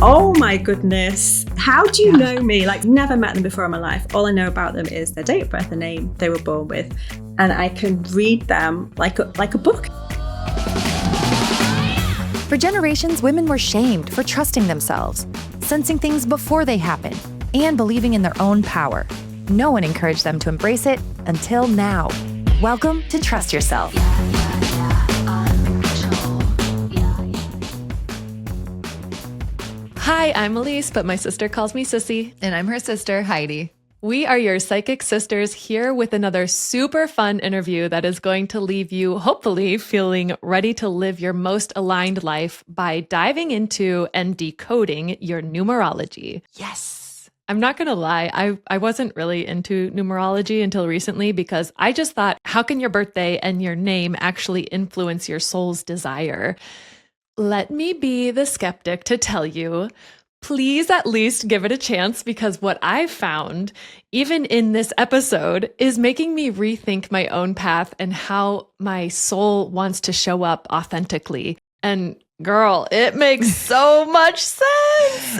Oh my goodness. How do you know me? Like, never met them before in my life. All I know about them is their date of birth, the name they were born with. And I can read them like a book. For generations, women were shamed for trusting themselves, sensing things before they happen, and believing in their own power. No one encouraged them to embrace it until now. Welcome to Trust Yourself. Hi, I'm Elise, but my sister calls me Sissy. And I'm her sister, Heidi. We are your psychic sisters here with another super fun interview that is going to leave you, hopefully, feeling ready to live your most aligned life by diving into and decoding your numerology. Yes. I'm not going to lie, I wasn't really into numerology until recently because I just thought, how can your birthday and your name actually influence your soul's desire? Let me be the skeptic to tell you, please at least give it a chance, because what I've found, even in this episode, is making me rethink my own path and how my soul wants to show up authentically. And girl, it makes so much sense.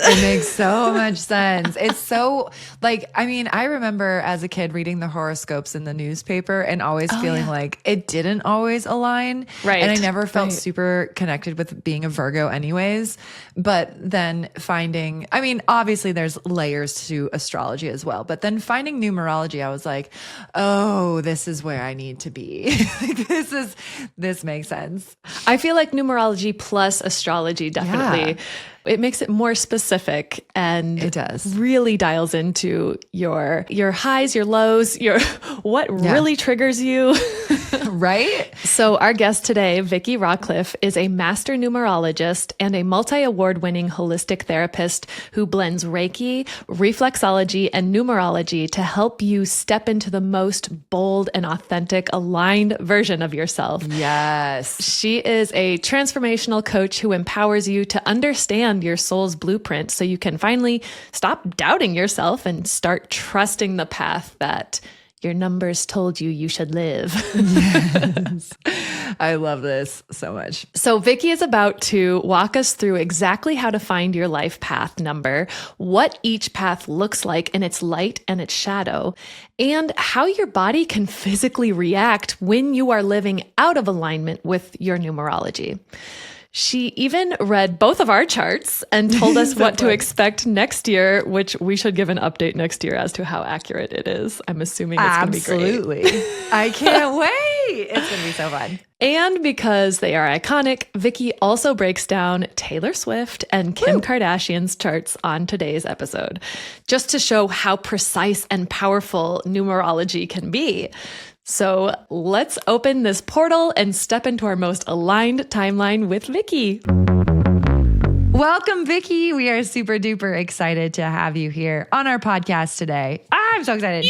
It makes so much sense. It's so I remember as a kid reading the horoscopes in the newspaper and always feeling like it didn't always align. Right. And I never felt super connected with being a Virgo anyways. But then finding, obviously there's layers to astrology as well, but then finding numerology, I was like, oh, this is where I need to be. This makes sense. I feel like numerology plus astrology definitely. Yeah. It makes it more specific, and it does really dials into your highs, your lows, your what really triggers you. Right? So our guest today, Vicky Rawcliffe, is a master numerologist and a multi-award winning holistic therapist who blends Reiki, reflexology, and numerology to help you step into the most bold and authentic aligned version of yourself. Yes. She is a transformational coach who empowers you to understand your soul's blueprint so you can finally stop doubting yourself and start trusting the path that your numbers told you should live. Yes. I love this so much. So Vicky is about to walk us through exactly how to find your life path number, what each path looks like in its light and its shadow, and how your body can physically react when you are living out of alignment with your numerology. She even read both of our charts and told us what to expect next year, which we should give an update next year as to how accurate it is. I'm assuming it's going to be great. Absolutely. I can't wait. It's going to be so fun. And because they are iconic, Vicky also breaks down Taylor Swift and Kim Kardashian's charts on today's episode, just to show how precise and powerful numerology can be. So let's open this portal and step into our most aligned timeline with Vicky. Welcome, Vicky. We are super duper excited to have you here on our podcast today. I'm so excited.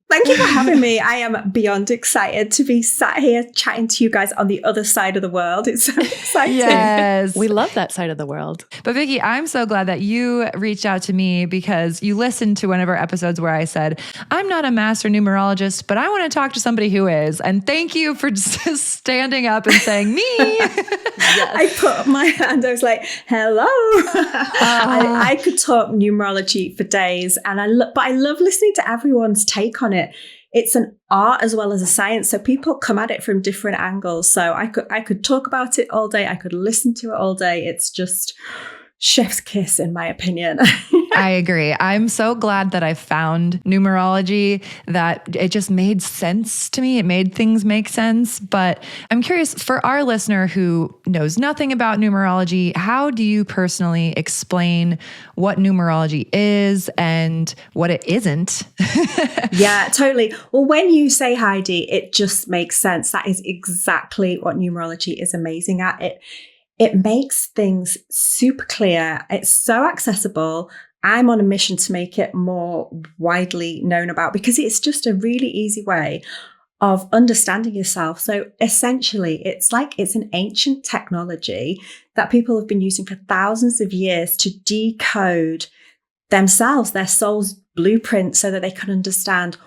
Thank you for having me. I am beyond excited to be sat here chatting to you guys on the other side of the world. It's so exciting. Yes. We love that side of the world. But Vicky, I'm so glad that you reached out to me because you listened to one of our episodes where I said, I'm not a master numerologist, but I want to talk to somebody who is. And thank you for just standing up and saying me. Yes. I put up my hand. I was like, hello. I could talk numerology for days, and but I love listening to everyone's take on it. It's an art as well as a science. So people come at it from different angles. So I could talk about it all day. I could listen to it all day. It's just chef's kiss, in my opinion. I agree. I'm so glad that I found numerology, that it just made sense to me. It made things make sense. But I'm curious, for our listener who knows nothing about numerology, how do you personally explain what numerology is and what it isn't? Yeah, totally. Well, when you say, Heidi, it just makes sense. That is exactly what numerology is amazing at. It makes things super clear. It's so accessible. I'm on a mission to make it more widely known about, because it's just a really easy way of understanding yourself. So essentially, it's an ancient technology that people have been using for thousands of years to decode themselves, their soul's blueprint, so that they can understand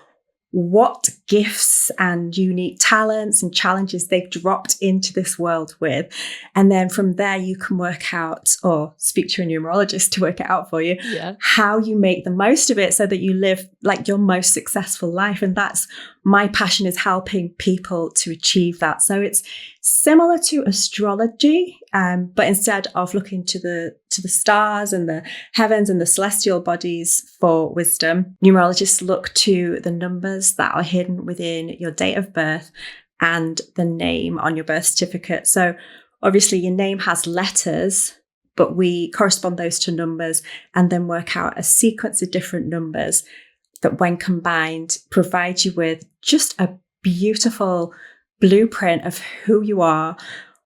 what gifts and unique talents and challenges they've dropped into this world with. And then from there, you can work out, or speak to a numerologist to work it out for you, how you make the most of it so that you live like your most successful life. And that's my passion, is helping people to achieve that. So it's similar to astrology, but instead of looking to the stars and the heavens and the celestial bodies for wisdom, numerologists look to the numbers that are hidden within your date of birth and the name on your birth certificate. So obviously your name has letters, but we correspond those to numbers and then work out a sequence of different numbers that, when combined, provide you with just a beautiful blueprint of who you are,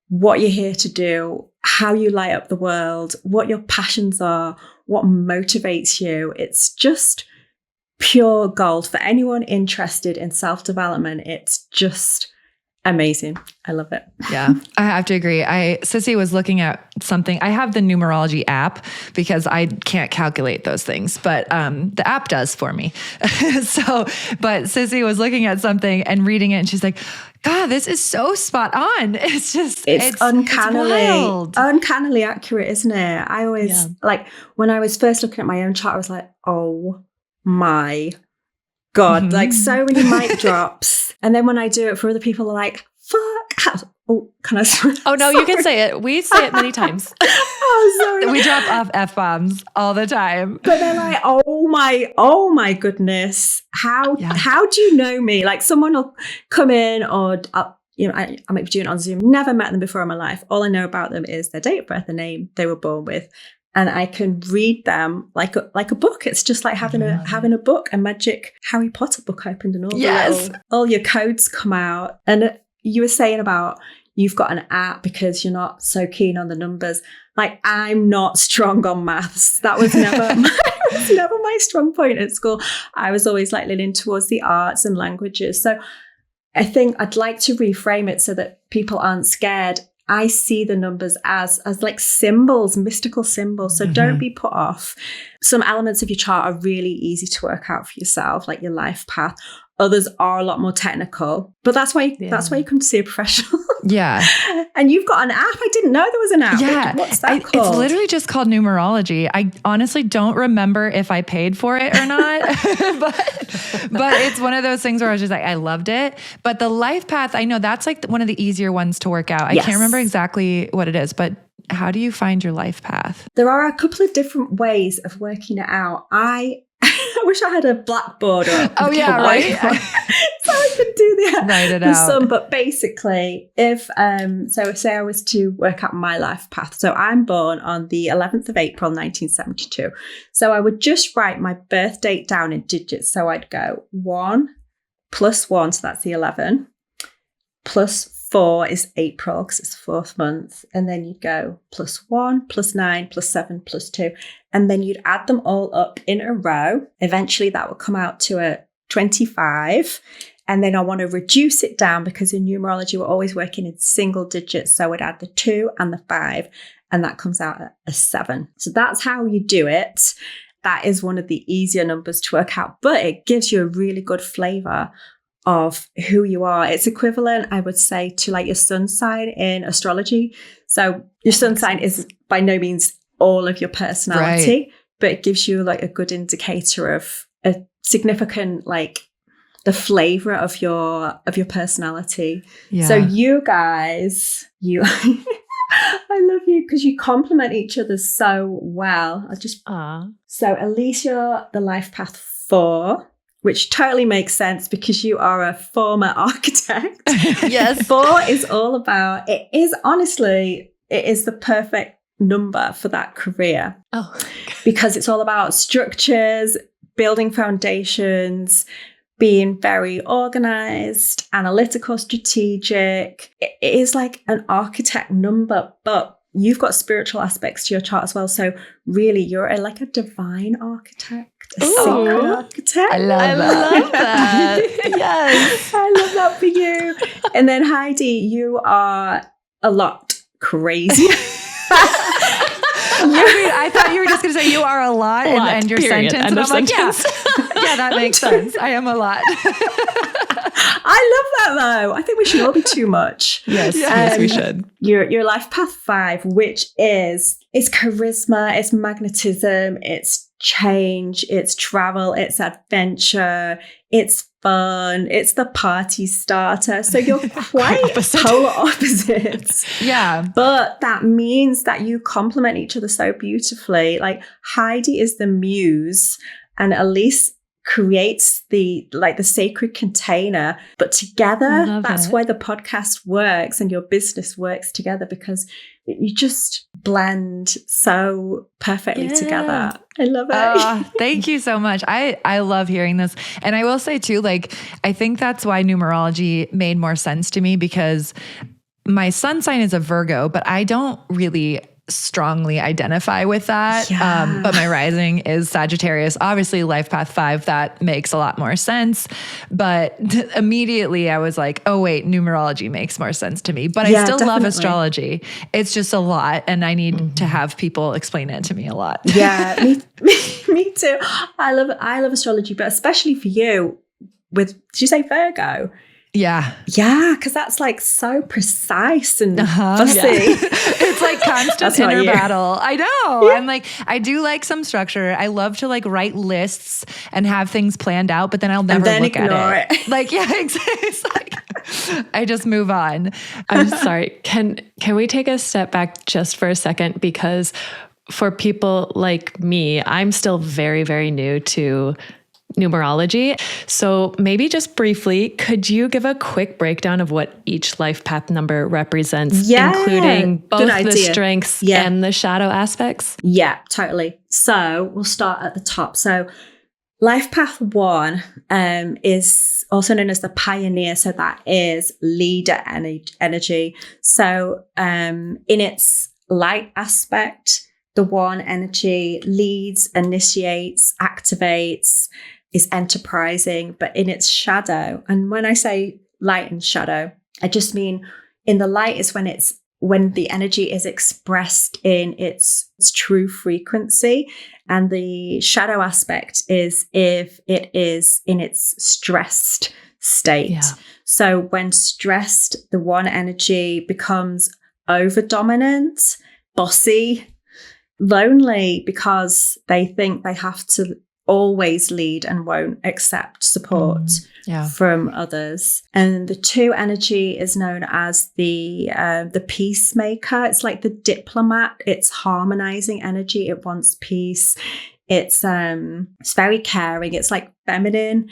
what you're here to do, how you light up the world, what your passions are, what motivates you. It's just pure gold for anyone interested in self-development. It's just amazing. I love it. Yeah, I have to agree. Sissy was looking at something. I have the Numerology app because I can't calculate those things, but the app does for me. But Sissy was looking at something and reading it, and she's like, God, this is so spot on. It's just, it's uncannily accurate, isn't it? I always, like, when I was first looking at my own chart, I was like, oh my God, like so many mic drops. And then when I do it for other people, they're like, fuck. Oh, can I swear? Oh, no, you can say it. We say it many times. Oh, sorry. We drop off F-bombs all the time. But they're like, oh my goodness. How do you know me? Like, someone will come in, or I might be doing it on Zoom. Never met them before in my life. All I know about them is their date of birth, the name they were born with. And I can read them like a book. It's just like having a book, a magic Harry Potter book opened, and all your codes come out. And you were saying about you've got an app because you're not so keen on the numbers. Like, I'm not strong on maths. That was never my strong point at school. I was always like leaning towards the arts and languages. So I think I'd like to reframe it so that people aren't scared. I see the numbers as like symbols, mystical symbols. So don't be put off. Some elements of your chart are really easy to work out for yourself, like your life path. Others are a lot more technical, but that's why you come to see a professional. Yeah. And you've got an app. I didn't know there was an app. Yeah. What's that called? It's literally just called Numerology. I honestly don't remember if I paid for it or not, but it's one of those things where I was just like, I loved it. But the life path, I know that's like one of the easier ones to work out. I can't remember exactly what it is, but how do you find your life path? There are a couple of different ways of working it out. I wish I had a blackboard or right. so I could do the sum. But basically, if say I was to work out my life path. So I'm born on the 11th of April, 1972. So I would just write my birth date down in digits. So I'd go 1 plus 1, so that's the 11, plus 4 is April because it's the 4th month. And then you'd go plus 1, plus 9, plus 7, plus 2. And then you'd add them all up in a row. Eventually that will come out to a 25. And then I want to reduce it down because in numerology, we're always working in single digits. So I'd add the 2 and the 5, and that comes out at a 7. So that's how you do it. That is one of the easier numbers to work out, but it gives you a really good flavor of who you are. It's equivalent, I would say, to like your sun sign in astrology. So your sun sign is by no means all of your personality, but it gives you like a good indicator of a significant, like the flavor of your personality. Yeah. So you guys, I love you because you complement each other so well. So Elise, you're the life path 4. Which totally makes sense because you are a former architect. Yes. 4 is all about, it is the perfect number for that career. Oh. Because it's all about structures, building foundations, being very organized, analytical, strategic. It is like an architect number, but you've got spiritual aspects to your chart as well. So really, you're like a divine architect. A sacred architect. I love that. Yes. I love that for you. And then Heidi, you are a lot crazy. I thought you were just going to say you you are a lot, and your period. sentence. End And of I'm like, sentence. yeah, that makes sense. I am a lot. I love that though. I think we should all be too much. Yes, yes, we should. Your life path 5, which is it's charisma, it's magnetism, it's change, it's travel, it's adventure, it's fun, it's the party starter. So you're quite polar opposites. Yeah. But that means that you complement each other so beautifully. Like Heidi is the muse and Elise creates the sacred container, but together that's why the podcast works and your business works together, because you just blend so perfectly together. I love it. Thank you so much. I love hearing this. And I will say too, like, I think that's why numerology made more sense to me, because my sun sign is a Virgo, but I don't really strongly identify with that. But my rising is Sagittarius. Obviously, life path 5, that makes a lot more sense. But immediately I was like, oh wait, numerology makes more sense to me. But I still love astrology. It's just a lot. And I need to have people explain it to me a lot. Yeah, me too. I love astrology, but especially for you with, did you say Virgo? Yeah. Yeah, because that's like so precise and fussy. Yeah. It's like constant inner battle. I know. Yeah. I'm like, I do like some structure. I love to like write lists and have things planned out, but then I'll never look at it. Like, yeah, exactly. It's like, I just move on. I'm sorry. Can we take a step back just for a second? Because for people like me, I'm still very, very new to numerology. So maybe just briefly, could you give a quick breakdown of what each life path number represents, including both the strengths and the shadow aspects? Yeah, totally. So we'll start at the top. So life path 1 is also known as the pioneer. So that is leader energy. So in its light aspect, the 1 energy leads, initiates, activates, is enterprising, but in its shadow. And when I say light and shadow, I just mean in the light is when the energy is expressed in its true frequency. And the shadow aspect is if it is in its stressed state. Yeah. So when stressed, the 1 energy becomes over dominant, bossy, lonely, because they think they have to always lead and won't accept support from others. And the 2 energy is known as the peacemaker. It's like the diplomat. It's harmonizing energy. It wants peace. It's very caring. It's like feminine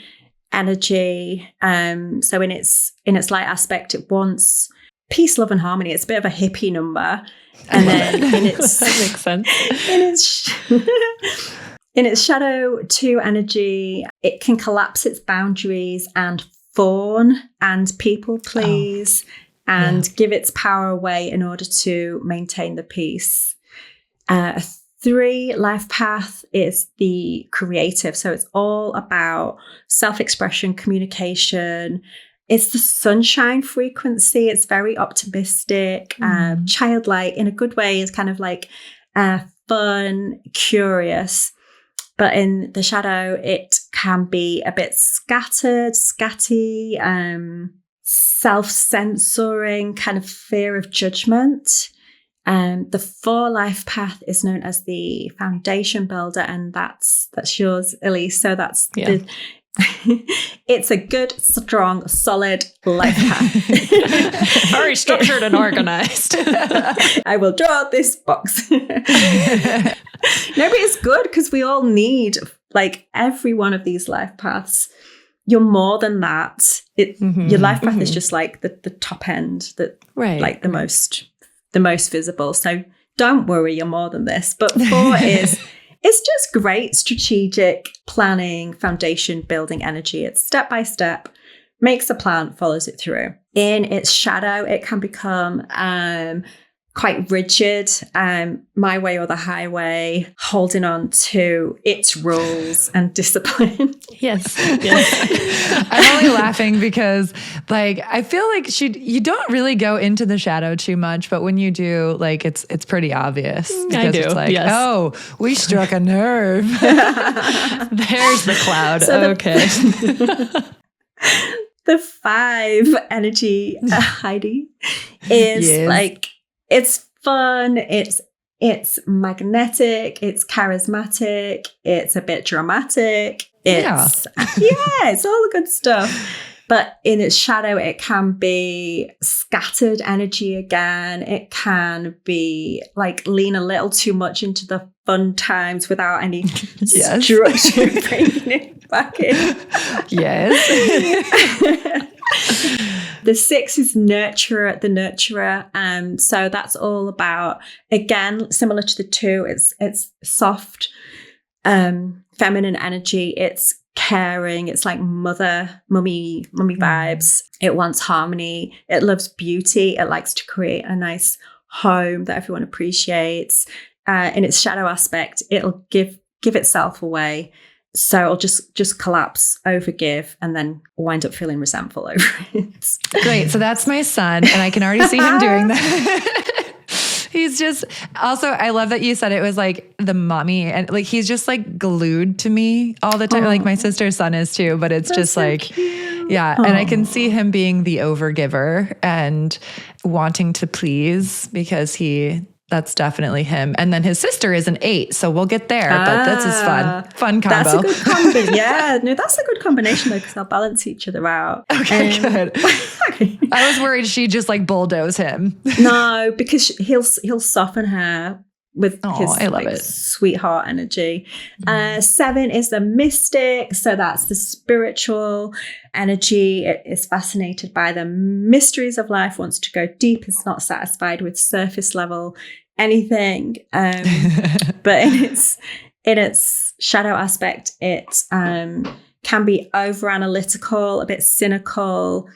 energy. So in its light aspect, it wants peace, love, and harmony. It's a bit of a hippie number. And then in its that makes sense. In its shadow 2 energy, it can collapse its boundaries and fawn and people please and give its power away in order to maintain the peace. 3 life path is the creative. So it's all about self-expression, communication. It's the sunshine frequency. It's very optimistic, childlike in a good way. It's kind of like fun, curious. But in the shadow, it can be a bit scattered, scatty, self-censoring, kind of fear of judgment. The 4 life path is known as the foundation builder, and that's yours, Elise. So that's it's a good, strong, solid life path. Very structured and organized. I will draw out this box. No, but it's good because we all need, like, every one of these life paths. You're more than that. Your life path is just like the top end, like the most visible. So don't worry, you're more than this. But 4 is it's just great strategic planning, foundation building energy. It's step by step, makes a plan, follows it through. In its shadow, it can become quite rigid, my way or the highway, holding on to its rules and discipline. Yes. I'm only laughing because like I feel like you don't really go into the shadow too much, but when you do, like it's pretty obvious. I do. It's like, yes. oh, we struck a nerve. There's the cloud. So okay. The 5 energy, Heidi, is like, it's fun, it's magnetic, it's charismatic, it's a bit dramatic, it's it's all the good stuff. But in its shadow, it can be scattered energy again. It can be like lean a little too much into the fun times without any structure bringing it back in. Yes. The 6 is the nurturer. So that's all about, again, similar to the 2, it's soft, feminine energy. It's caring. It's like mummy vibes. It wants harmony. It loves beauty. It likes to create a nice home that everyone appreciates. In its shadow aspect, it'll give itself away. So it'll just collapse, overgive, and then wind up feeling resentful over it. Great. So that's my son, and I can already see him doing that. He's just, also, I love that you said it was like the mommy, and like he's just like glued to me all the time. Like my sister's son is too, but it's just so like, cute. Yeah. And I can see him being the overgiver and wanting to please because that's definitely him. And then his sister is an 8, so we'll get there. But that's his fun combo. That's a good combination. Yeah, no, that's a good combination though, because they'll balance each other out. Okay, good. I was worried she'd just like bulldoze him. No, because he'll soften her with his I love it. Sweetheart energy. 7 is the mystic, so that's the spiritual energy. It is fascinated by the mysteries of life, wants to go deep, is not satisfied with surface level anything. But in its shadow aspect, it can be over analytical, a bit cynical,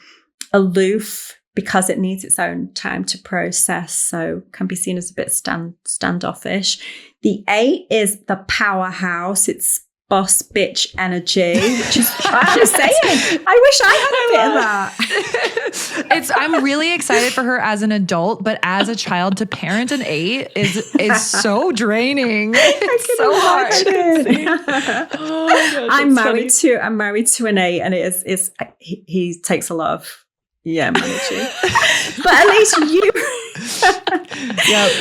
aloof, because it needs its own time to process, so can be seen as a bit standoffish. The 8 is the powerhouse. It's boss bitch energy, which is I'm just saying. I wish I had a bit of that. I'm really excited for her as an adult, but as a child to parent an 8 is so draining. It's so hard. Oh my God, I'm married to an 8, and he takes a lot of managing. But at least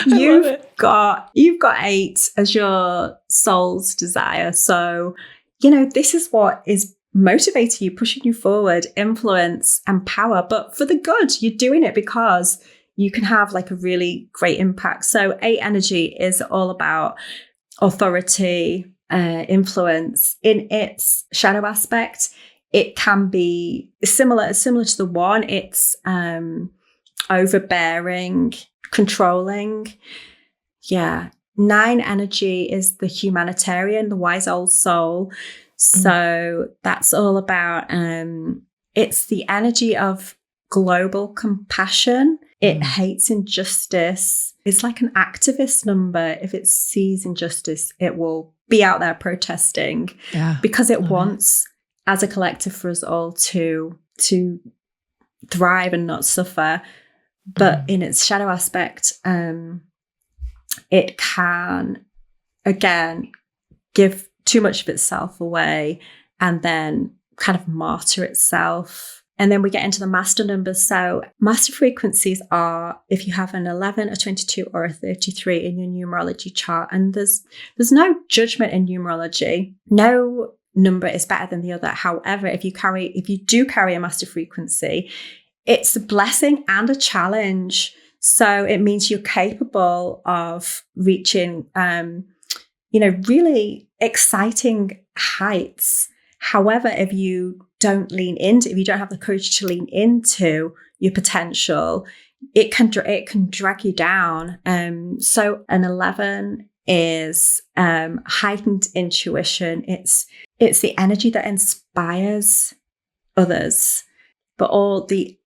you've got 8 as your soul's desire. So, this is what is motivating you, pushing you forward, influence and power, but for the good. You're doing it because you can have like a really great impact. So 8 energy is all about authority, influence. In its shadow aspect, it can be similar to the 1. It's overbearing, controlling. Yeah. 9 energy is the humanitarian, the wise old soul. So that's all about, it's the energy of global compassion. It hates injustice. It's like an activist number. If it sees injustice, it will be out there protesting because it wants, as a collective, for us all to thrive and not suffer. But in its shadow aspect, it can, again, give too much of itself away and then kind of martyr itself. And then we get into the master numbers. So master frequencies are if you have an 11, a 22, or a 33 in your numerology chart. And there's no judgment in numerology. No number is better than the other. However, if you do carry a master frequency, it's a blessing and a challenge. So it means you're capable of reaching, really exciting heights. However, if you don't have the courage to lean into your potential, it can drag you down. So an 11 is heightened intuition. It's the energy that inspires others, but all the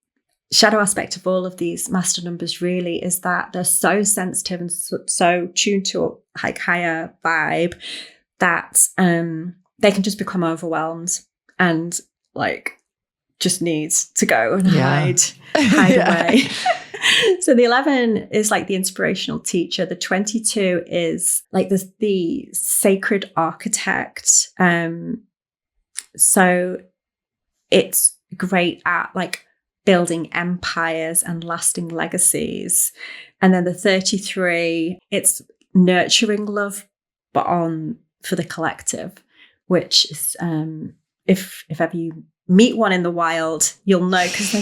shadow aspect of all of these master numbers really is that they're so sensitive and so tuned to a like higher vibe that they can just become overwhelmed and like just needs to go and hide away. So the 11 is like the inspirational teacher. The 22 is like the sacred architect. So it's great at like building empires and lasting legacies. And then the 33, it's nurturing love, but for the collective, which is if ever you meet one in the wild, you'll know, because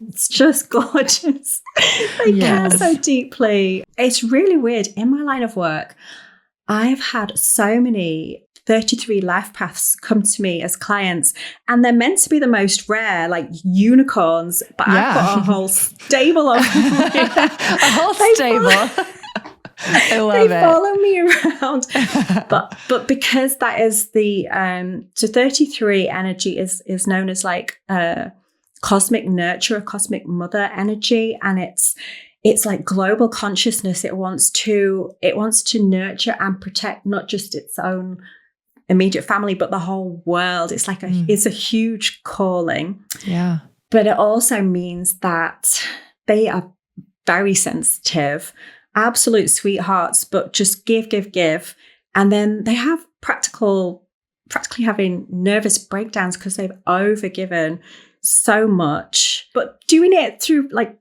it's just gorgeous. They care so deeply. It's really weird. In my line of work, I've had so many 33 life paths come to me as clients, and they're meant to be the most rare, like unicorns, but I've got a whole stable of them. A whole stable. I love they it. follow me around. but because that is the so 33 energy is known as like a cosmic nurture, a cosmic mother energy, and it's like global consciousness. It wants to nurture and protect not just its own immediate family, but the whole world. It's like it's a huge calling. Yeah. But it also means that they are very sensitive, absolute sweethearts, but just give. And then they have practically having nervous breakdowns because they've overgiven so much, but doing it through like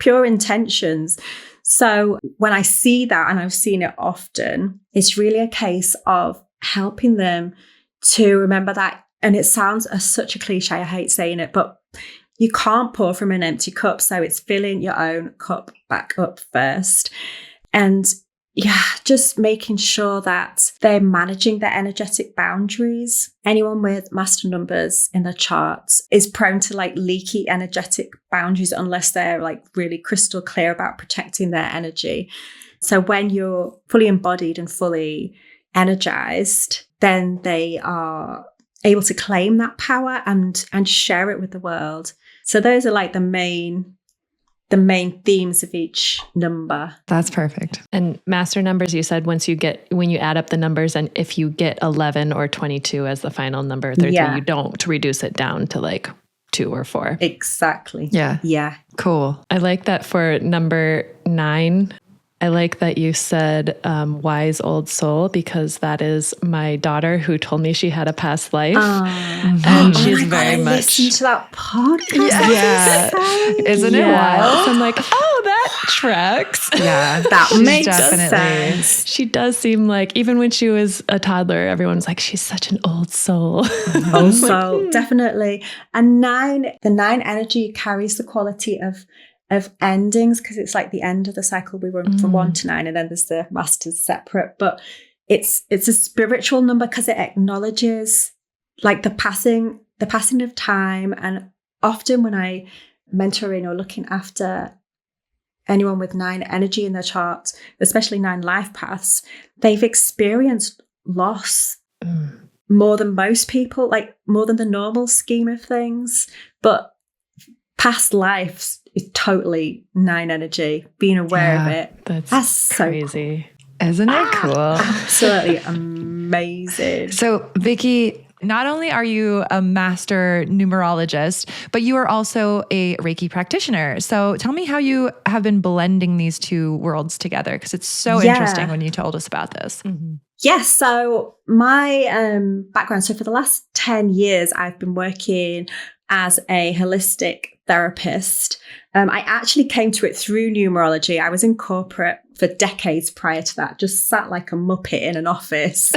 pure intentions. So when I see that, and I've seen it often, it's really a case of helping them to remember that. And it sounds such a cliche, I hate saying it, but you can't pour from an empty cup. So it's filling your own cup back up first. And just making sure that they're managing their energetic boundaries. Anyone with master numbers in their charts is prone to like leaky energetic boundaries unless they're like really crystal clear about protecting their energy. So when you're fully embodied and fully energized, then they are able to claim that power and share it with the world. So those are like the main themes of each number. That's perfect. And master numbers, you said when you add up the numbers, and if you get 11 or 22 as the final number, 33, you don't reduce it down to like 2 or 4. Exactly. Yeah. Cool. I like that for number 9. I like that you said wise old soul, because that is my daughter who told me she had a past life. And she's very much... Listen to that podcast. Yeah. Isn't it wild? So I'm like, oh, that tracks. Yeah. That makes definitely sense. She does seem like, even when she was a toddler, everyone's like, she's such an old soul. Old soul, definitely. And the 9 energy carries the quality of endings, because it's like the end of the cycle. We went from 1 to 9, and then there's the masters separate. But it's a spiritual number because it acknowledges like the passing of time. And often when I mentoring or looking after anyone with 9 energy in their chart, especially 9 life paths, they've experienced loss more than most people, like more than the normal scheme of things. But past lives is totally 9 energy. Being aware of it. That's so crazy. Cool. Isn't it cool? Absolutely amazing. So, Vicky, not only are you a master numerologist, but you are also a Reiki practitioner. So tell me how you have been blending these two worlds together, because it's so interesting when you told us about this. Mm-hmm. Yes. So my background, so for the last 10 years, I've been working as a holistic therapist. I actually came to it through numerology. I was in corporate for decades prior to that, just sat like a muppet in an office,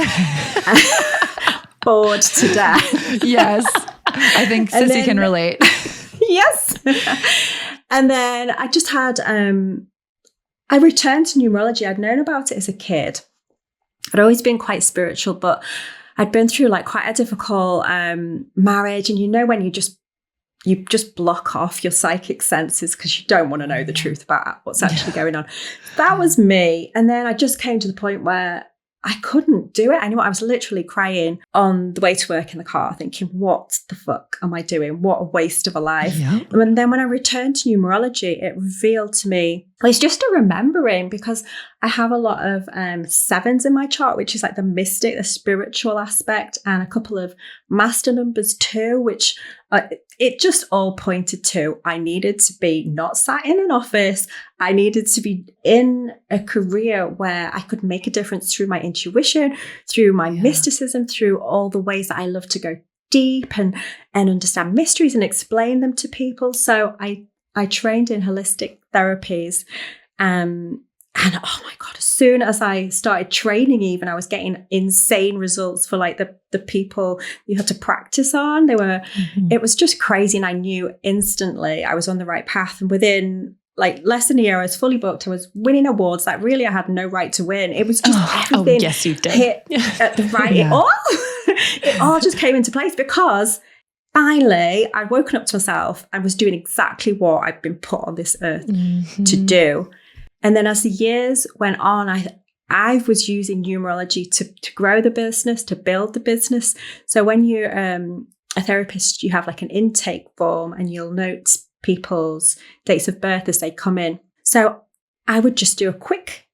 bored to death. Yes. I think Sissy can relate. Yes. And then I just had, I returned to numerology. I'd known about it as a kid. I'd always been quite spiritual, but I'd been through like quite a difficult marriage. And you know, when you just block off your psychic senses because you don't want to know the truth about what's actually going on. That was me. And then I just came to the point where I couldn't do it anymore. I was literally crying on the way to work in the car, thinking, what the fuck am I doing? What a waste of a life. Yep. And then when I returned to numerology, it revealed to me, it's just a remembering, because I have a lot of sevens in my chart, which is like the mystic, the spiritual aspect, and a couple of master numbers too, which it just all pointed to I needed to be not sat in an office. I needed to be in a career where I could make a difference through my intuition, through my mysticism, through all the ways that I love to go deep and understand mysteries and explain them to people. So I trained in holistic therapies. And oh my God, as soon as I started training, even I was getting insane results for like the people you had to practice on. It was just crazy. And I knew instantly I was on the right path. And within like less than a year, I was fully booked. I was winning awards that really I had no right to win. It was just everything yes, you did. hit at the right. It all just came into place, because finally I'd woken up to myself and was doing exactly what I'd been put on this earth to do. And then as the years went on, I was using numerology to grow the business, to build the business. So when you're a therapist, you have like an intake form and you'll note people's dates of birth as they come in. So I would just do a quick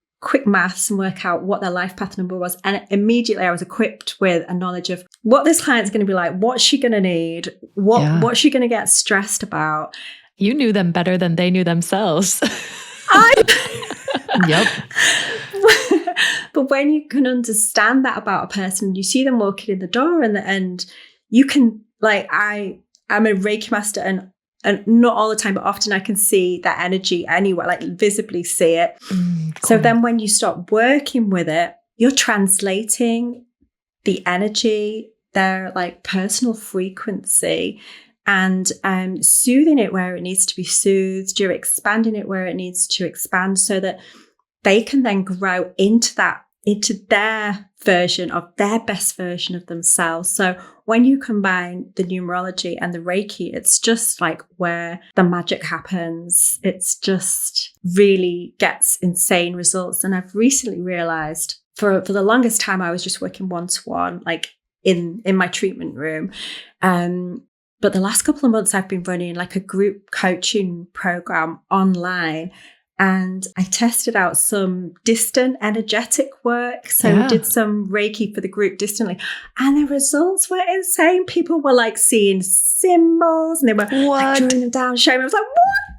maths and work out what their life path number was. And immediately I was equipped with a knowledge of what this client's going to be like, what's she going to need, what's she going to get stressed about. You knew them better than they knew themselves. Yep. But when you can understand that about a person, you see them walking in the door and you can, like, I'm a Reiki master and not all the time, but often I can see that energy anywhere, like visibly see it. Cool. So then when you start working with it, you're translating the energy, their like personal frequency, and soothing it where it needs to be soothed. You're expanding it where it needs to expand, so that they can then grow into their version of their best version of themselves. So when you combine the numerology and the Reiki, it's just like where the magic happens. It's just really gets insane results. And I've recently realized for the longest time, I was just working one-to-one, like in my treatment room. But the last couple of months I've been running like a group coaching program online. And I tested out some distant energetic work. So we did some Reiki for the group distantly. And the results were insane. People were like seeing symbols and they were like drawing them down, showing me. I was like,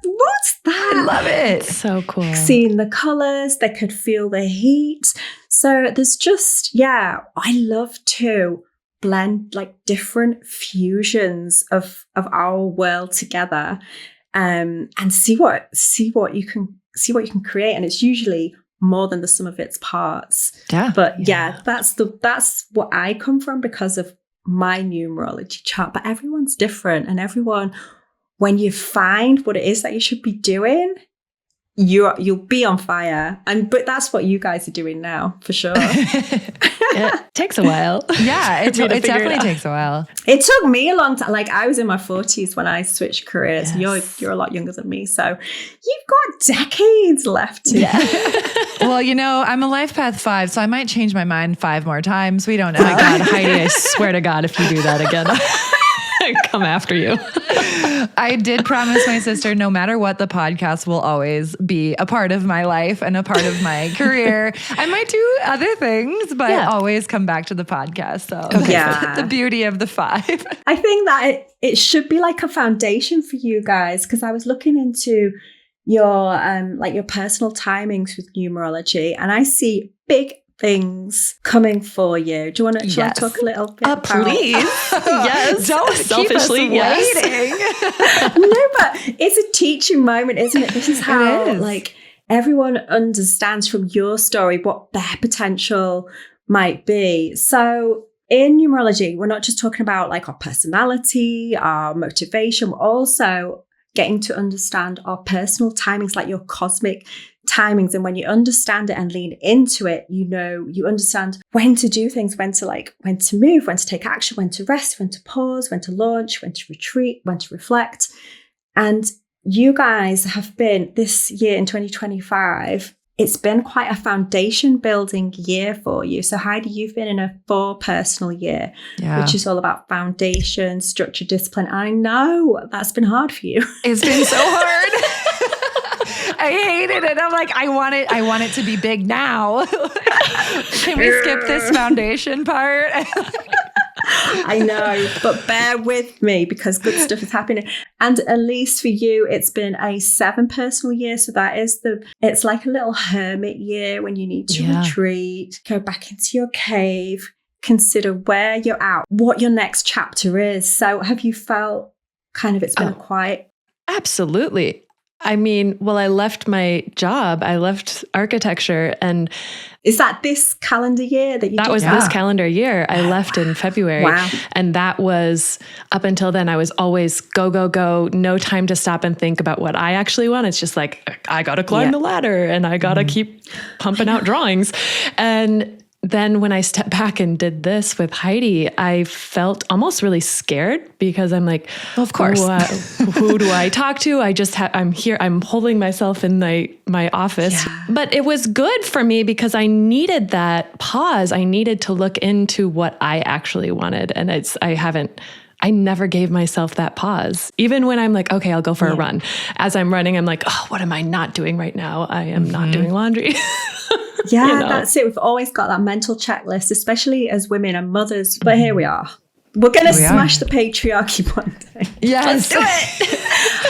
what's that? I love it. So cool. Seeing the colors, they could feel the heat. So there's just, I love to blend like different fusions of our world together, and see what you can create. And it's usually more than the sum of its parts. But that's what I come from because of my numerology chart. But everyone's different, and everyone, when you find what it is that you should be doing, you'll be on fire. But that's what you guys are doing now, for sure. It takes a while. Yeah, it definitely takes a while. It took me a long time. Like I was in my 40s when I switched careers. Yes. You're a lot younger than me, so you've got decades left. Well, I'm a life path 5, so I might change my mind 5 more times. We don't know. Oh my God, Heidi, I swear to God, if you do that again, I come after you. I did promise my sister, no matter what, the podcast will always be a part of my life and a part of my career. I might do other things, but always come back to the podcast. So that's the beauty of the 5. I think that it should be like a foundation for you guys, because I was looking into your your personal timings with numerology, and I see big things coming for you. Do you want to talk a little bit about please? Yes. Don't selfishly keep us waiting. No, but it's a teaching moment, isn't it? This is how like everyone understands from your story what their potential might be. So in numerology, we're not just talking about like our personality, our motivation, we're also getting to understand our personal timings, like your cosmic timings. And when you understand it and lean into it, you understand when to do things, when to move, when to take action, when to rest, when to pause, when to launch, when to retreat, when to reflect. And you guys have been this year in 2025, it's been quite a foundation building year for you. So Heidi, you've been in a 4 personal year, which is all about foundation, structure, discipline. I know that's been hard for you. It's been so hard. I hated it. I'm like, I want it to be big now. Can we skip this foundation part? I know, but bear with me because good stuff is happening. And Elise, for you, it's been a 7 personal year. So that is it's like a little hermit year when you need to retreat, go back into your cave, consider where you're at, what your next chapter is. So have you felt kind of it's been quiet? Absolutely. I mean, well, I left my job. I left architecture, and is that this calendar year that you That was this calendar year. I left in February. Wow. And that was, up until then, I was always go, go, go. No time to stop and think about what I actually want. It's just like, I got to climb the ladder and I got to keep pumping out drawings. And then when I stepped back and did this with Heidi, I felt almost really scared because I'm like, well, of course, who do I talk to? I'm here. I'm holding myself in my office, but it was good for me because I needed that pause. I needed to look into what I actually wanted. And I never gave myself that pause. Even when I'm like, okay, I'll go for a run. As I'm running, I'm like, oh, what am I not doing right now? I am not doing laundry. Yeah, that's it. We've always got that mental checklist, especially as women and mothers. But here we are. We're going to smash the patriarchy one day. Yes. Let's do it.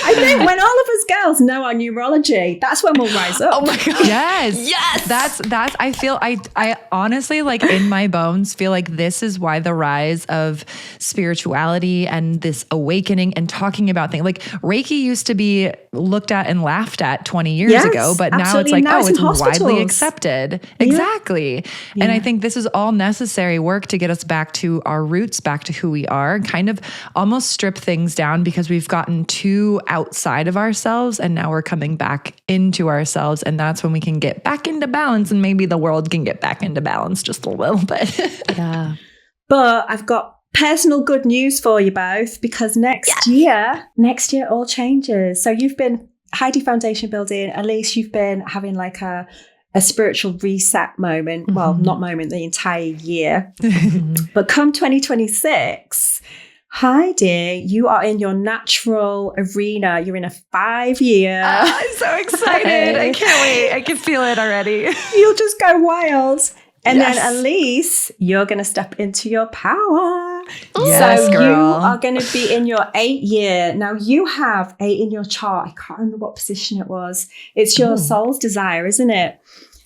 I think when all of us girls know our numerology, that's when we'll rise up. Oh my God. Yes. Yes. That's, I honestly, like in my bones, feel like this is why the rise of spirituality and this awakening and talking about things like Reiki used to be looked at and laughed at 20 years ago, but now it's like, now it's widely accepted. Yeah. Exactly. Yeah. And I think this is all necessary work to get us back to our roots, back to who we are, and kind of almost strip things down because we've gotten too outside of ourselves and now we're coming back into ourselves. And that's when we can get back into balance, and maybe the world can get back into balance just a little bit. Yeah. But I've got personal good news for you both, because next year all changes. So you've been Heidi foundation building. Elise, you've been having like a spiritual reset moment. Mm-hmm. Well, not moment, the entire year. But come 2026, Heidi, you are in your natural arena. You're in a 5-year. I'm so excited. I can't wait. I can feel it already. You'll just go wild. And then Elise, you're going to step into your power. Yes, so girl. you are going to be in your 8-year. Now you have 8 in your chart. I can't remember what position it was. It's your soul's desire, isn't it?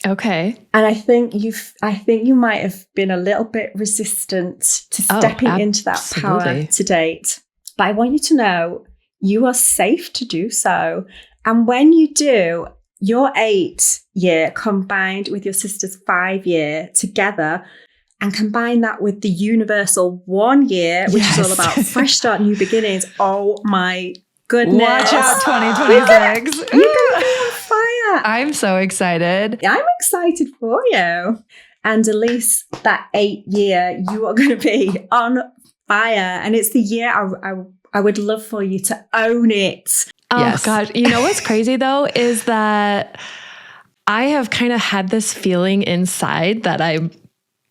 Okay. And I think you might have been a little bit resistant to stepping into that power to date. But I want you to know you are safe to do so. And when you do, your 8-year combined with your sister's 5-year together, and combine that with the universal 1 year, which is all about fresh start, new beginnings. Oh my goodness. Watch out, 2026. You're going to be on fire. I'm so excited. I'm excited for you. And Elise, that 8-year, you are going to be on fire. And it's the year I would love for you to own it. Oh, gosh. You know what's crazy, though, is that I have kind of had this feeling inside that I'm,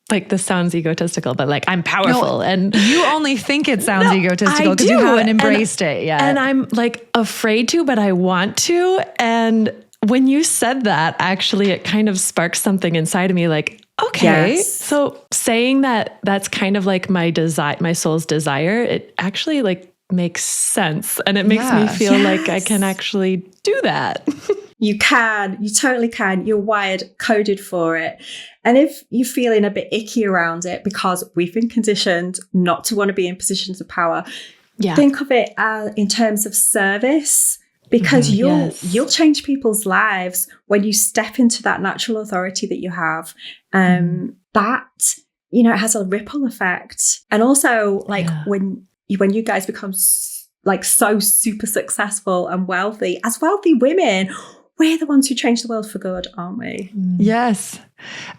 like, this sounds egotistical, but like I'm powerful. And you only think it sounds egotistical because you haven't embraced it yet. And I'm like afraid to, but I want to. And when you said that, actually, it kind of sparked something inside of me like, okay, so saying that that's kind of like my desire, my soul's desire, it actually like makes sense. And it makes me feel like I can actually do that. You can. You totally can. You're wired, coded for it. And if you're feeling a bit icky around it because we've been conditioned not to want to be in positions of power, think of it in terms of service, because you'll change people's lives when you step into that natural authority that you have. That, it has a ripple effect. And also, like, when you guys become like so super successful and wealthy, as wealthy women, we're the ones who change the world for good, aren't we? Yes.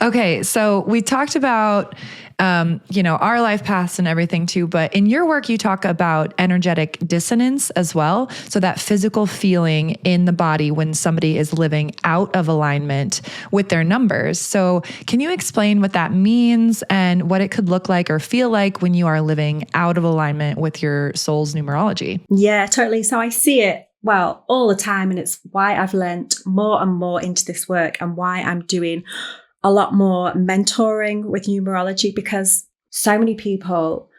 Okay, so we talked about, our life paths and everything too, but in your work, you talk about energetic dissonance as well. So that physical feeling in the body when somebody is living out of alignment with their numbers. So can you explain what that means and what it could look like or feel like when you are living out of alignment with your soul's numerology? Yeah, totally. So I see it all the time. And it's why I've learned more and more into this work and why I'm doing a lot more mentoring with numerology, because so many people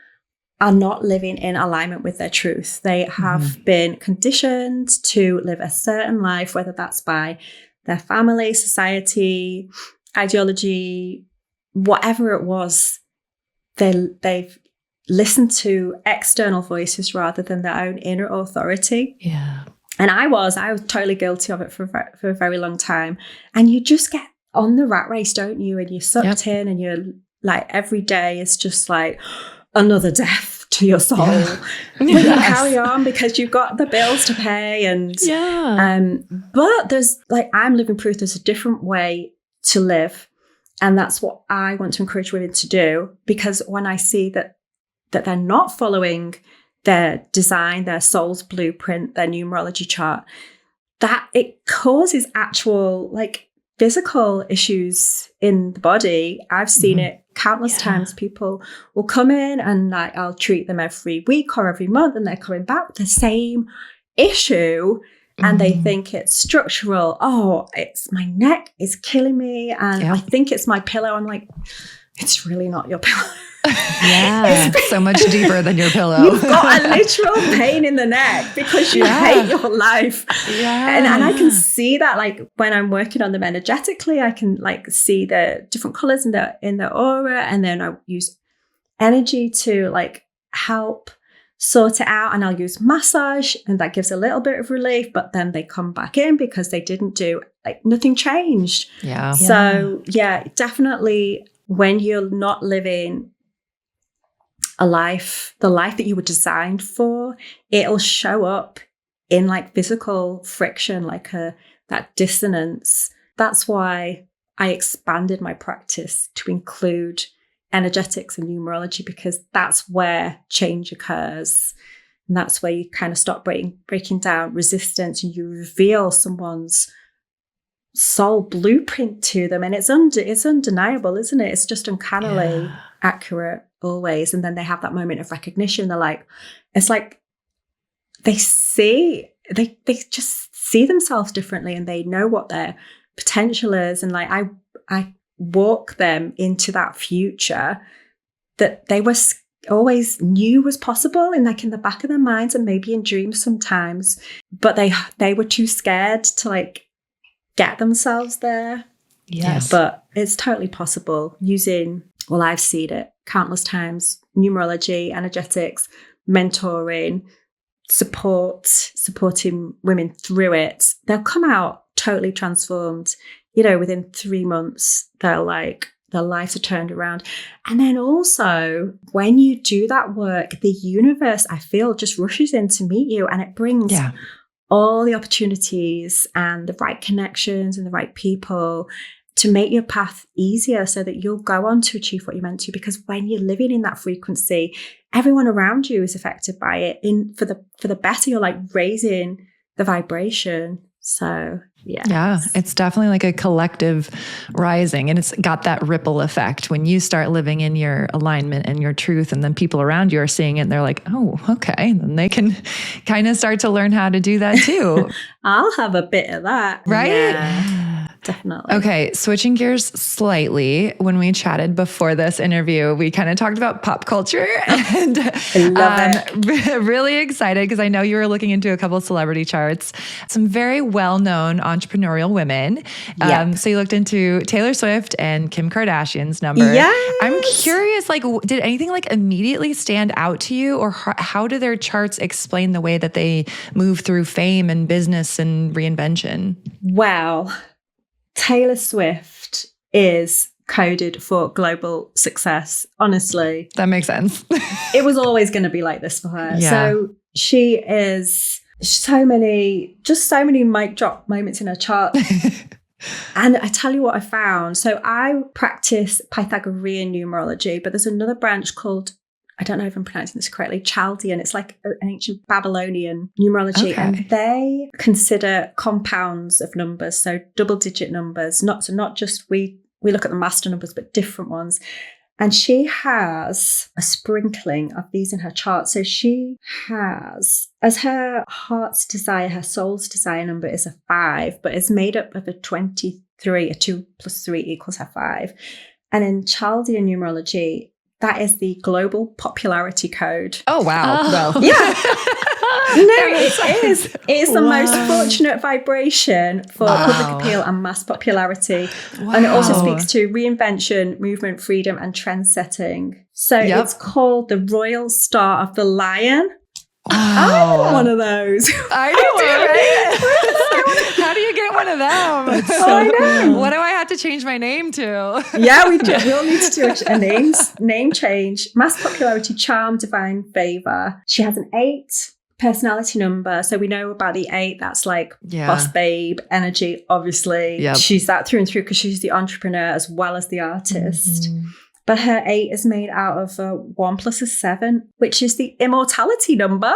are not living in alignment with their truth. They have been conditioned to live a certain life, whether that's by their family, society, ideology, whatever it was. They've listened to external voices rather than their own inner authority. Yeah. And I was totally guilty of it for a very long time. And you just get on the rat race, don't you? And you're sucked in, and you're like, every day is just like another death to your soul. Yeah. But you carry on because you've got the bills to pay. And but there's I'm living proof there's a different way to live. And that's what I want to encourage women to do, because when I see that they're not following their design, their soul's blueprint, their numerology chart, that it causes actual physical issues in the body. I've seen it countless times. People will come in and I'll treat them every week or every month, and they're coming back with the same issue. And they think it's structural. Oh, it's my neck is killing me. And I think it's my pillow. I'm like, it's really not your pillow. Yeah, it's so much deeper than your pillow. You've got a literal pain in the neck because you hate your life. Yeah. And I can see that when I'm working on them energetically, I can see the different colors in the aura. And then I use energy to help sort it out. And I'll use massage, and that gives a little bit of relief, but then they come back in because they didn't do, nothing changed. Yeah. So definitely when you're not living the life that you were designed for, it'll show up in physical friction, that dissonance. That's why I expanded my practice to include energetics and numerology, because that's where change occurs. And that's where you kind of stop breaking down resistance, and you reveal someone's soul blueprint to them. And it's undeniable, isn't it? It's just uncannily accurate always. And then they have that moment of recognition. They're they just see themselves differently, and they know what their potential is. And I walk them into that future that they were always knew was possible, and in the back of their minds, and maybe in dreams sometimes, but they were too scared to get themselves there. Yes. But it's totally possible using, I've seen it countless times, numerology, energetics, mentoring, supporting women through it. They'll come out totally transformed. Within 3 months, their lives are turned around. And then also, when you do that work, the universe, I feel, just rushes in to meet you, and it brings all the opportunities and the right connections and the right people to make your path easier, so that you'll go on to achieve what you're meant to. Because when you're living in that frequency, everyone around you is affected by it. For the better, you're raising the vibration. So yeah, it's definitely a collective rising, and it's got that ripple effect when you start living in your alignment and your truth, and then people around you are seeing it and they're like, oh, okay. And then they can kind of start to learn how to do that too. I'll have a bit of that. Right? Yeah. Definitely. Okay, switching gears slightly. When we chatted before this interview, we kind of talked about pop culture, and I love it. Really excited because I know you were looking into a couple of celebrity charts, some very well-known entrepreneurial women. So you looked into Taylor Swift and Kim Kardashian's number. Yes. I'm curious, did anything immediately stand out to you, or how do their charts explain the way that they move through fame and business and reinvention? Well, Taylor Swift is coded for global success, honestly. That makes sense. It was always going to be like this for her. Yeah. So she is so many mic drop moments in her chart. And I tell you what I found. So I practice Pythagorean numerology, but there's another branch called, I don't know if I'm pronouncing this correctly, Chaldean. It's like an ancient Babylonian numerology. Okay. And they consider compounds of numbers, so double-digit numbers. Not just we look at the master numbers, but different ones. And she has a sprinkling of these in her chart. So she has, as her heart's desire, her soul's desire number is a 5, but it's made up of a 23. A 2 plus 3 equals her 5. And in Chaldean numerology, that is the global popularity code. Oh, wow. Oh. Well, Yeah. No, it is. It is the most fortunate vibration for public appeal and mass popularity. Wow. And it also speaks to reinvention, movement, freedom, and trend setting. So it's called the Royal Star of the Lion. Wow. I'm one of those. I do, right? How do you get one of them? I know. What do I have to change my name to? Yeah, we all need to do a name change. Mass popularity, charm, divine favor. She has an 8 personality number. So we know about the 8. That's like boss babe energy, obviously. Yep. She's that through and through because she's the entrepreneur as well as the artist. But her 8 is made out of 1 plus a 7, which is the immortality number.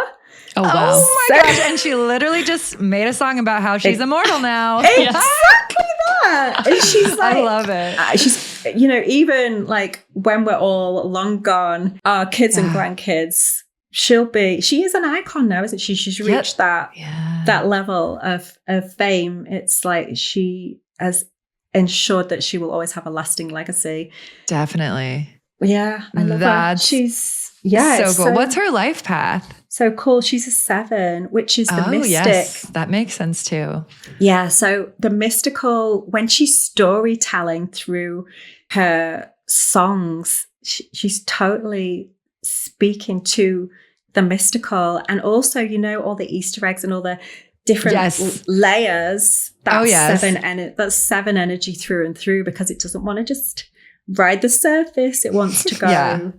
Oh, wow. Oh, my gosh. And she literally just made a song about how she's immortal now. Exactly that. And she's like, I love it. She's, even like when we're all long gone, our kids and grandkids, she is an icon now, isn't she? She's reached that level of fame. It's like she has ensured that she will always have a lasting legacy. Definitely. Yeah, I love her. She's so cool. What's her life path? So cool. She's a 7, which is the mystic. Yes, that makes sense too. Yeah. So the mystical, when she's storytelling through her songs, she's totally speaking to the mystical, and also, all the Easter eggs and all the different layers. That's 7 energy through and through, because it doesn't want to just ride the surface. It wants to go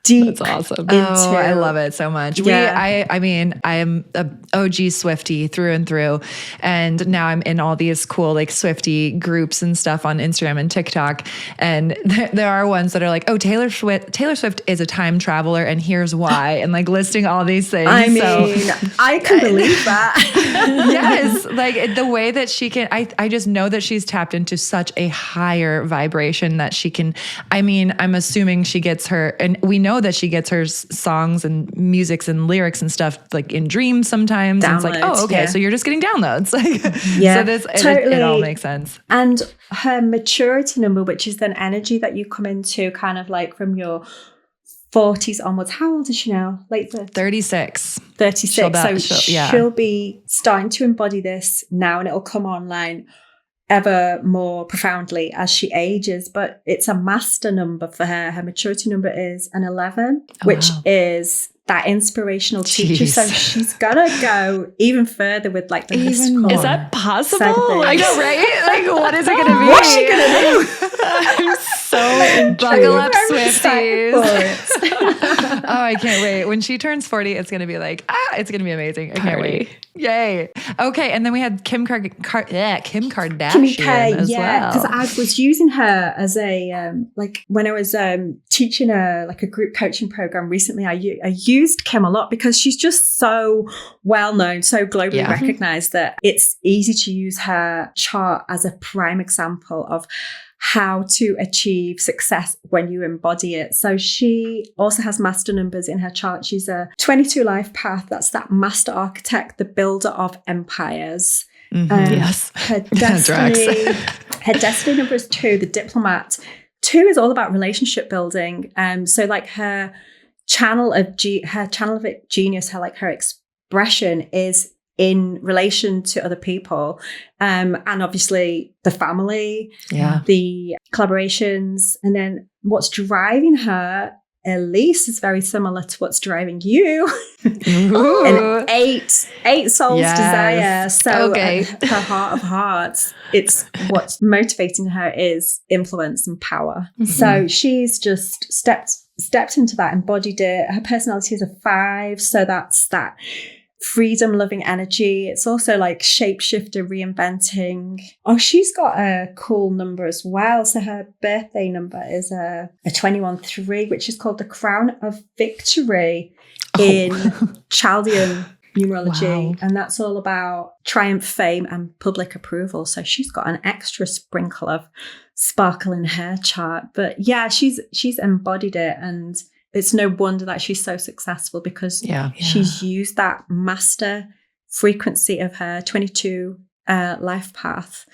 deep. That's awesome. I love it so much. I am a OG Swiftie through and through. And now I'm in all these cool like Swiftie groups and stuff on Instagram and TikTok. And there are ones that are like, oh, Taylor Swift is a time traveler and here's why. And like listing all these things. I mean, I can believe that. Yes. Like the way that she can, I just know that she's tapped into such a higher vibration that she can, I'm assuming she gets her, and we know that she gets her songs and musics and lyrics and stuff like in dreams sometimes. And it's like, oh, okay. So you're just getting downloads. So this, totally. it all makes sense. And her maturity number, which is then energy that you come into kind of like from your 40s onwards. How old is she now? Late 30s? 36. 36. She'll be starting to embody this now, and it'll come online ever more profoundly as she ages. But it's a master number for her. Her maturity number is an 11, which is that inspirational teacher. So she's gonna go even further with like the mystical. Is that possible? I know, right? Like, what is it gonna be? What's she gonna do? I'm so buckle up, Swifties. Oh, I can't wait. When she turns 40, it's gonna be like, it's gonna be amazing. I can't wait. Yay. Okay, and then we had Kim Kardashian as well. Because I was using her as a like when I was teaching a group coaching program recently. I used Kim a lot because she's just so well known, so globally recognized that it's easy to use her chart as a prime example of how to achieve success when you embody it. So she also has master numbers in her chart. She's a 22 life path. That's that master architect, the builder of empires. Yes. Her destiny number is 2, the diplomat. 2 is all about relationship building. So like her channel of genius, her expression is in relation to other people, and obviously the family, the collaborations. And then what's driving her, Elise, is very similar to what's driving you. An 8 souls desire. So her heart of hearts, it's what's motivating her is influence and power. So she's just stepped into that, embodied it. Her personality is a 5, so that's that freedom loving energy. It's also like shapeshifter, reinventing. Oh, she's got a cool number as well. So her birthday number is a 21-3, which is called the Crown of Victory in Chaldean numerology. Wow. And that's all about triumph, fame, and public approval. So she's got an extra sprinkle of sparkle in her chart. But yeah, she's embodied it, and it's no wonder that she's so successful, because she's used that master frequency of her 22 life path,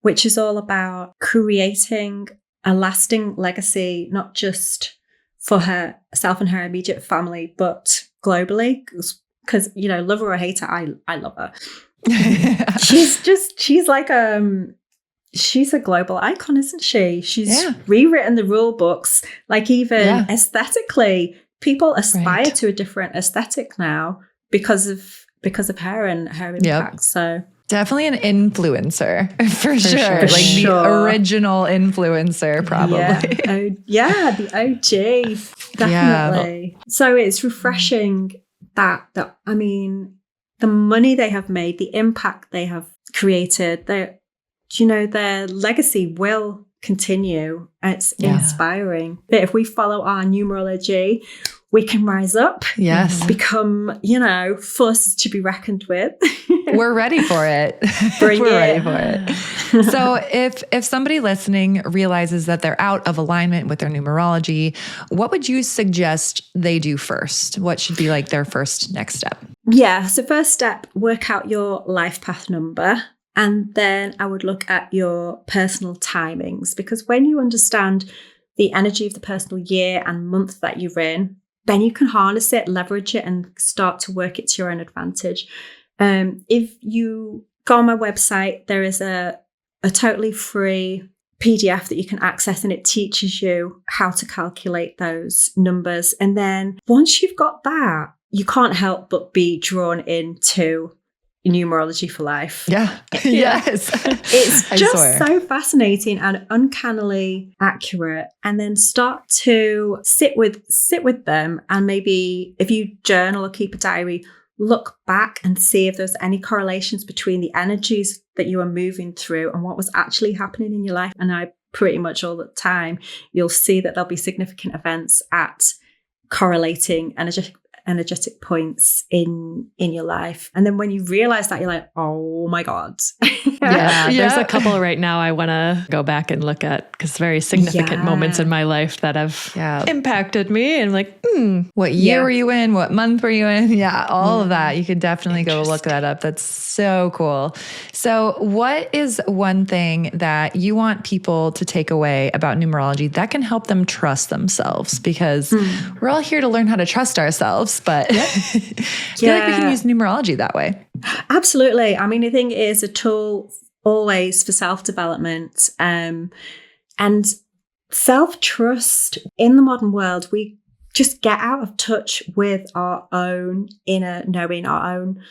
which is all about creating a lasting legacy, not just for herself and her immediate family, but globally. Because, you know, love her or hate her, I love her. she's like she's a global icon, isn't she? She's rewritten the rule books. Like, even aesthetically, people aspire to a different aesthetic now because of her and her impact. So definitely an influencer for sure. Like the original influencer, probably. Yeah. The OG, definitely. Yeah. So it's refreshing that I mean, the money they have made, the impact they have created, their legacy will continue. It's inspiring. But if we follow our numerology, we can rise up. Yes. Become, forces to be reckoned with. We're ready for it. Ready for it. So if somebody listening realizes that they're out of alignment with their numerology, what would you suggest they do first? What should be like their first next step? Yeah. So first step, work out your life path number. And then I would look at your personal timings, because when you understand the energy of the personal year and month that you're in, then you can harness it, leverage it, and start to work it to your own advantage. If you go on my website, there is a totally free PDF that you can access, and it teaches you how to calculate those numbers. And then once you've got that, you can't help but be drawn into numerology for life. Yeah. Yes. It's just so fascinating and uncannily accurate. And then start to sit with them, and maybe if you journal or keep a diary, look back and see if there's any correlations between the energies that you are moving through and what was actually happening in your life. And I pretty much all the time, you'll see that there'll be significant events at correlating energetic points in your life. And then when you realize that, you're like, oh my God. There's a couple right now I want to go back and look at, because very significant moments in my life that have impacted me. And like, what year were you in? What month were you in? Yeah, all of that. You could definitely go look that up. That's so cool. So what is one thing that you want people to take away about numerology that can help them trust themselves? Because we're all here to learn how to trust ourselves, but I feel like we can use numerology that way. Absolutely. I mean, I think it is a tool always for self-development and self-trust. In the modern world, we just get out of touch with our own inner knowing, our own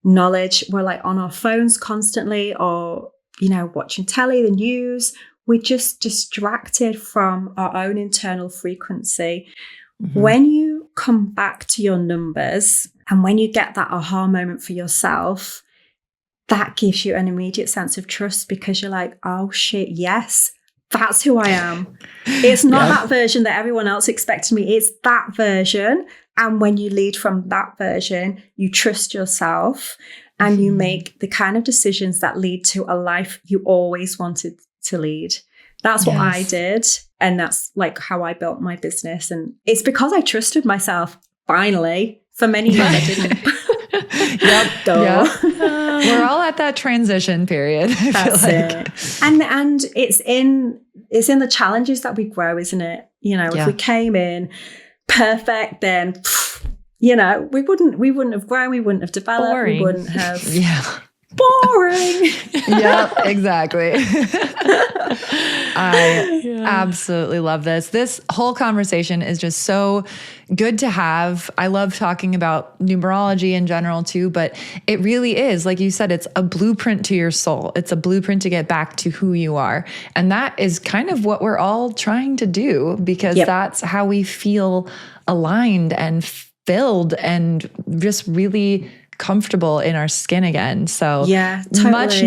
knowledge. We're like on our phones constantly, or, watching telly, the news. We're just distracted from our own internal frequency. Mm-hmm. When you come back to your numbers and when you get that aha moment for yourself, that gives you an immediate sense of trust, because you're like, oh shit, yes, that's who I am. It's not that version that everyone else expected me. It's that version. And when you lead from that version, you trust yourself and you make the kind of decisions that lead to a life you always wanted to lead. That's what I did. And that's like how I built my business. And it's because I trusted myself, finally. For many years I didn't. We're all at that transition period. That's it. And it's in the challenges that we grow, isn't it? If we came in perfect, then we wouldn't have grown, we wouldn't have developed, we wouldn't have boring. Yep, exactly. I absolutely love this. This whole conversation is just so good to have. I love talking about numerology in general too, but it really is, like you said, it's a blueprint to your soul. It's a blueprint to get back to who you are. And that is kind of what we're all trying to do, because that's how we feel aligned and filled and just really comfortable in our skin again. So yeah, totally. much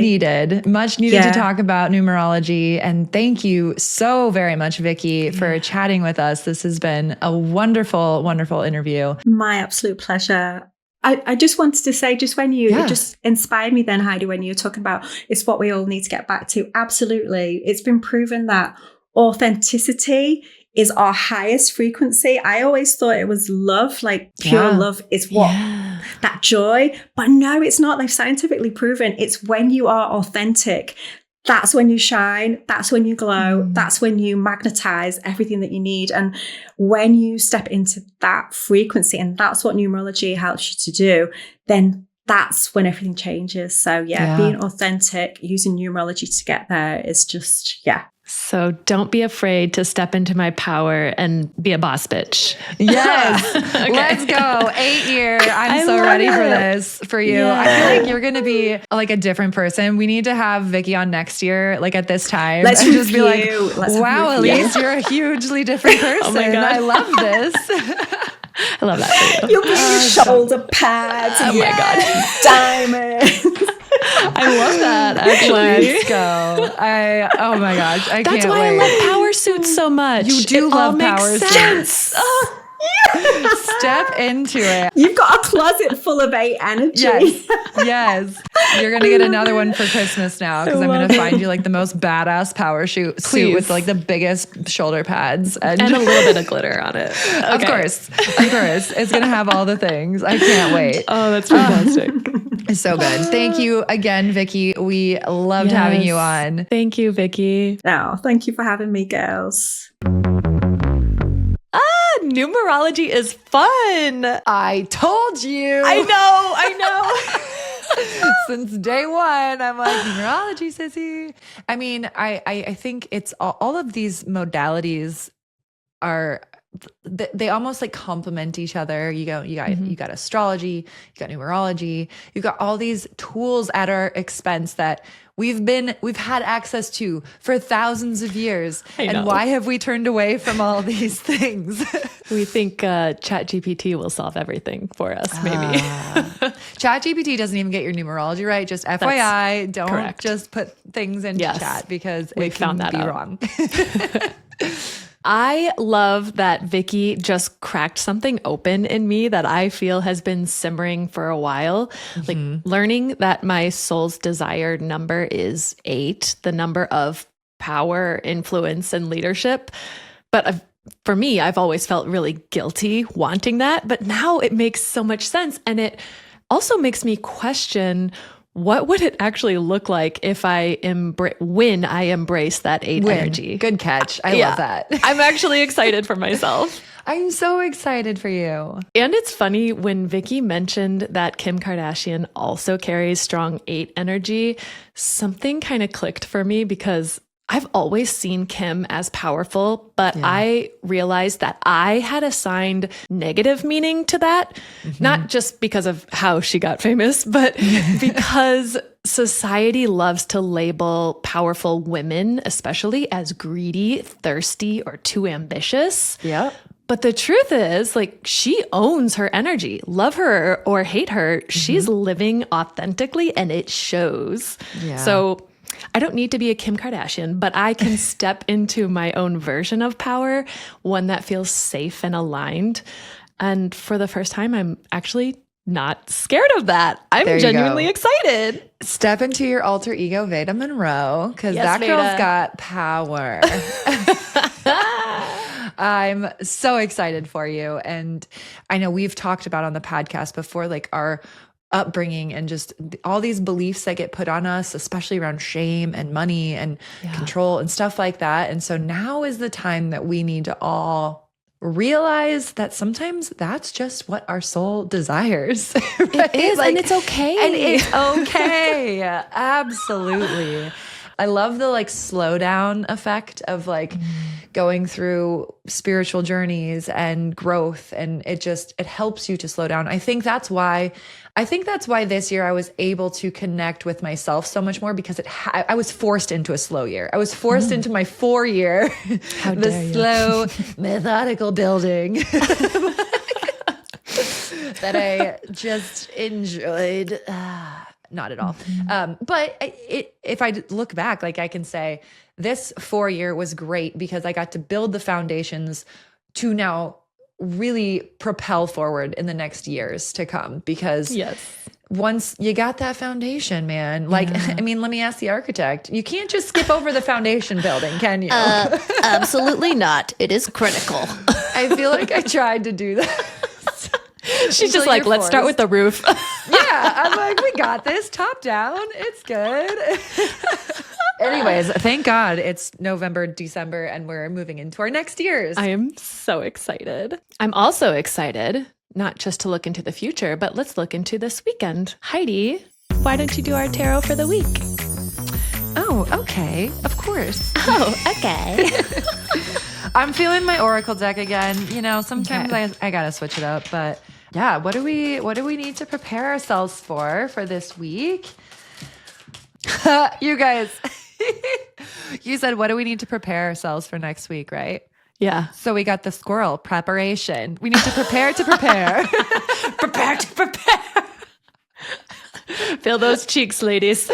needed to talk about numerology. And thank you so very much, Vicky, for chatting with us. This has been a wonderful, wonderful interview. My absolute pleasure. I just wanted to say, just when it just inspired me then, Heidi, when you were talking about it's what we all need to get back to. Absolutely. It's been proven that authenticity is our highest frequency. I always thought it was love, like pure love is what that joy. But no, it's not. They've scientifically proven it's when you are authentic. That's when you shine. That's when you glow. That's when you magnetize everything that you need. And when you step into that frequency, and that's what numerology helps you to do, then that's when everything changes. So being authentic, using numerology to get there is just, So don't be afraid to step into my power and be a boss bitch. Yes. Okay. Let's go. 8 year. I'm so ready for this for you. Yeah. I feel like you're going to be like a different person. We need to have Vicky on next year, like at this time. Let's and just be like, Let's wow, Elise, you're a hugely different person. Oh my God. I love this. I love that for you. You'll be your shoulder pads. Oh my God. Diamonds. I love that, actually. Let's go. Oh my gosh. I That's can't why wait. I love power suits so much. You do it love all power makes suits. sense. Oh, Step into it. You've got a closet full of 8 energy. Yes. You're going to get another one for Christmas now because I'm going to find you like the most badass power suit with like the biggest shoulder pads. And a little bit of glitter on it. Okay. Of course. It's going to have all the things. I can't wait. Oh, that's fantastic. It's so good. Thank you again, Vicky. We loved having you on. Thank you, Vicky. Oh, thank you for having me, girls. Numerology is fun. I told you. I know. Since day one, I'm like, numerology, sissy. I mean, I think it's all of these modalities are, they almost like complement each other. You got astrology, you got numerology, you've got all these tools at our expense that we've had access to for thousands of years. And why have we turned away from all these things? We think ChatGPT will solve everything for us, maybe. ChatGPT doesn't even get your numerology right. Just FYI, don't correct. Just put things into chat because we it found can that be out. wrong. I love that Vicky just cracked something open in me that I feel has been simmering for a while. Like learning that my soul's desired number is 8, the number of power, influence, and leadership. But for me, I've always felt really guilty wanting that. But now it makes so much sense. And it also makes me question, what would it actually look like if when I embrace that 8 energy? Good catch. I love that. I'm actually excited for myself. I'm so excited for you. And it's funny when Vicky mentioned that Kim Kardashian also carries strong 8 energy, something kind of clicked for me because I've always seen Kim as powerful, but I realized that I had assigned negative meaning to that, not just because of how she got famous, but because society loves to label powerful women, especially as greedy, thirsty, or too ambitious. Yeah. But the truth is, like, she owns her energy. Love her or hate her, she's living authentically and it shows. Yeah. So I don't need to be a Kim Kardashian, but I can step into my own version of power, one that feels safe and aligned. And for the first time, I'm actually not scared of that. I'm genuinely excited. Step into your alter ego, Veda Monroe, because that Veda. girl's got power. I'm so excited for you. And I know we've talked about on the podcast before, like our upbringing and just all these beliefs that get put on us, especially around shame and money and control and stuff like that. And so now is the time that we need to all realize that sometimes that's just what our soul desires. Right? It is, and it's okay. And it's okay. Absolutely. I love the like slow down effect of like going through spiritual journeys and growth. And it helps you to slow down. I think that's why this year I was able to connect with myself so much more because I was forced into a slow year. I was forced into my 4 year, the slow, methodical building. that I just enjoyed. Not at all. But if I look back, like I can say this 4-year was great because I got to build the foundations to now really propel forward in the next years to come. Because once you got that foundation, man, like, I mean, let me ask the architect, you can't just skip over the foundation building, can you? Absolutely not. It is critical. I feel like I tried to do that. She's just like, let's start with the roof. Yeah, I'm like, we got this, top down. It's good. Anyways, thank God it's November, December, and we're moving into our next years. I am so excited. I'm also excited, not just to look into the future, but let's look into this weekend. Heidi, why don't you do our tarot for the week? Oh, okay. Of course. Oh, okay. I'm feeling my Oracle deck again. You know, sometimes I gotta switch it up, but yeah, what do we need to prepare ourselves for this week? You guys, you said, what do we need to prepare ourselves for next week, right? Yeah. So we got the squirrel preparation. We need to prepare to prepare. Prepare to prepare. Feel those cheeks, ladies.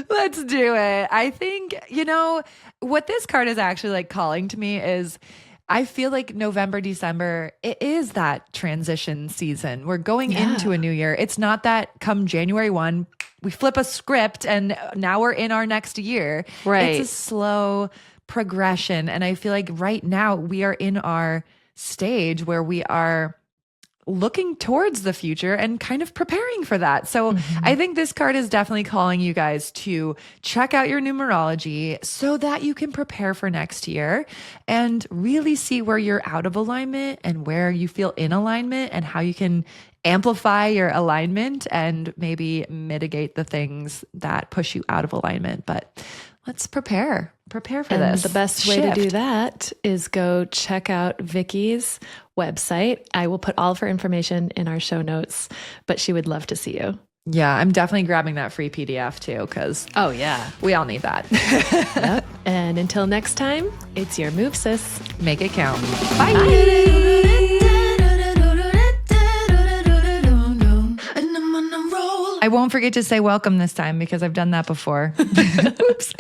Let's do it. I think, you know, what this card is actually like calling to me is I feel like November, December, it is that transition season. We're going into a new year. It's not that come January 1, we flip a script and now we're in our next year. Right. It's a slow progression. And I feel like right now we are in our stage where we are looking towards the future and kind of preparing for that. So I think this card is definitely calling you guys to check out your numerology so that you can prepare for next year and really see where you're out of alignment and where you feel in alignment and how you can amplify your alignment and maybe mitigate the things that push you out of alignment. But let's prepare for this. The best way to do that is go check out Vicky's website. I will put all of her information in our show notes, but she would love to see you. Yeah, I'm definitely grabbing that free PDF too, because we all need that. Yep. And until next time, it's your move, sis. Make it count. Bye. I won't forget to say welcome this time because I've done that before. Oops.